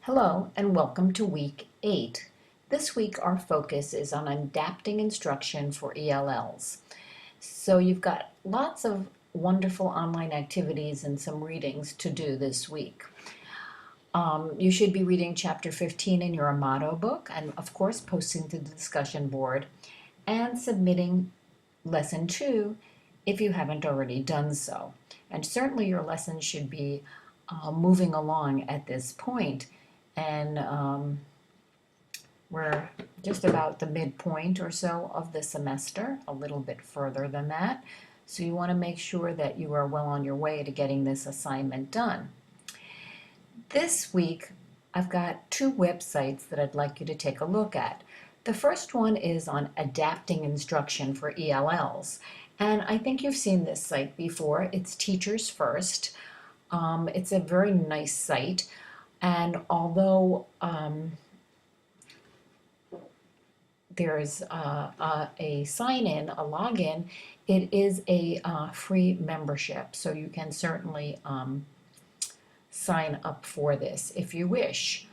Hello and welcome to week 8. This week our focus is on adapting instruction for ELLs. So you've got lots of wonderful online activities and some readings to do this week. You should be reading chapter 15 in your Amato book and of course posting to the discussion board and submitting lesson 2 if you haven't already done so. And certainly your lesson should be moving along at this point. And we're just about the midpoint or so of the semester, a little bit further than that. So you want to make sure that you are well on your way to getting this assignment done. This week, I've got 2 websites that I'd like you to take a look at. The first one is on adapting instruction for ELLs. And I think you've seen this site before. It's Teachers First. It's a very nice site. And although there's a sign-in, a login, it is a free membership. So you can certainly sign up for this if you wish.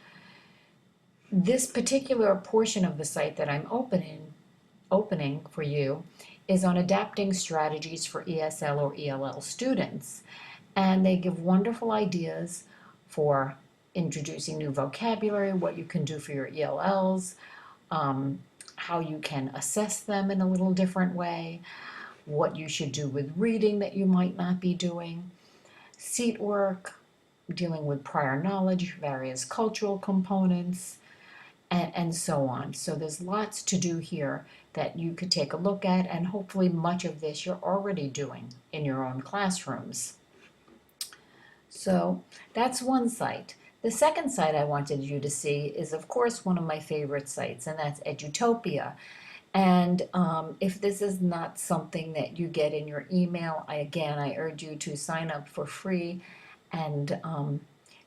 This particular portion of the site that I'm opening for you is on adapting strategies for ESL or ELL students. And they give wonderful ideas for introducing new vocabulary, what you can do for your ELLs, how you can assess them in a little different way, what you should do with reading that you might not be doing, seat work, dealing with prior knowledge, various cultural components, and so on. So there's lots to do here that you could take a look at, and hopefully much of this you're already doing in your own classrooms. So that's one site. The second site I wanted you to see is, of course, one of my favorite sites, and that's Edutopia. And if this is not something that you get in your email, I urge you to sign up for free and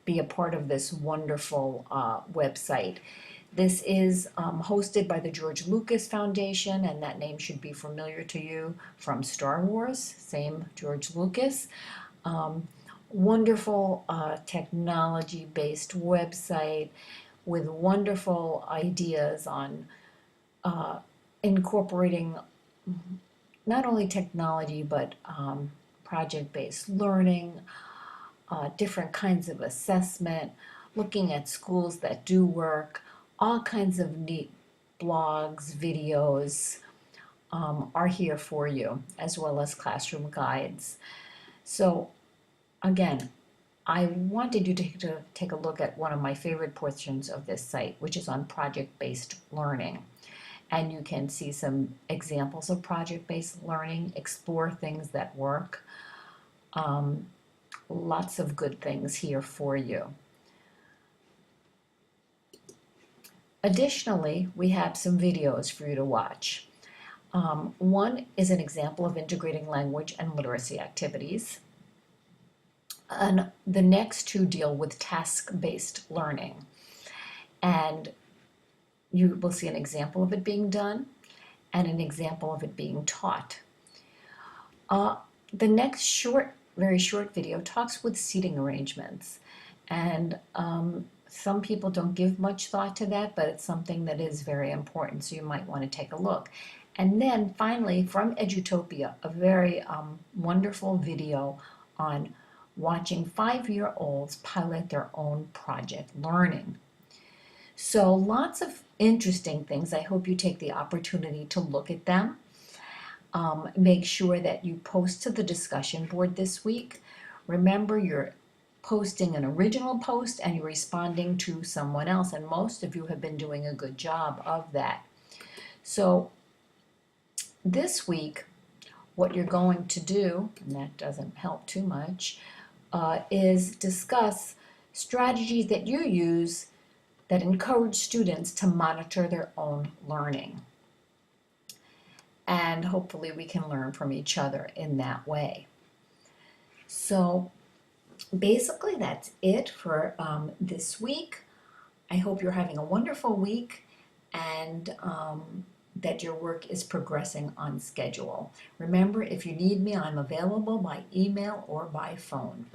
be a part of this wonderful website. This is hosted by the George Lucas Foundation, and that name should be familiar to you from Star Wars, same George Lucas. Wonderful technology-based website with wonderful ideas on incorporating not only technology but project-based learning, different kinds of assessment, looking at schools that do work, all kinds of neat blogs, videos are here for you, as well as classroom guides. So again, I wanted you to take a look at one of my favorite portions of this site, which is on project-based learning. And you can see some examples of project-based learning, explore things that work. Lots of good things here for you. Additionally, we have some videos for you to watch. One is an example of integrating language and literacy activities. And the next 2 deal with task-based learning. And you will see an example of it being done and an example of it being taught. The next very short video talks with seating arrangements. And some people don't give much thought to that, but it's something that is very important, so you might want to take a look. And then finally, from Edutopia, a very wonderful video on watching 5-year-olds pilot their own project learning. So lots of interesting things. I hope you take the opportunity to look at them. Make sure that you post to the discussion board this week. Remember, you're posting an original post and you're responding to someone else, and most of you have been doing a good job of that. So this week, what you're going to do, and that doesn't help too much, is discuss strategies that you use that encourage students to monitor their own learning. And hopefully we can learn from each other in that way. So basically that's it for this week. I hope you're having a wonderful week and that your work is progressing on schedule. Remember, if you need me, I'm available by email or by phone.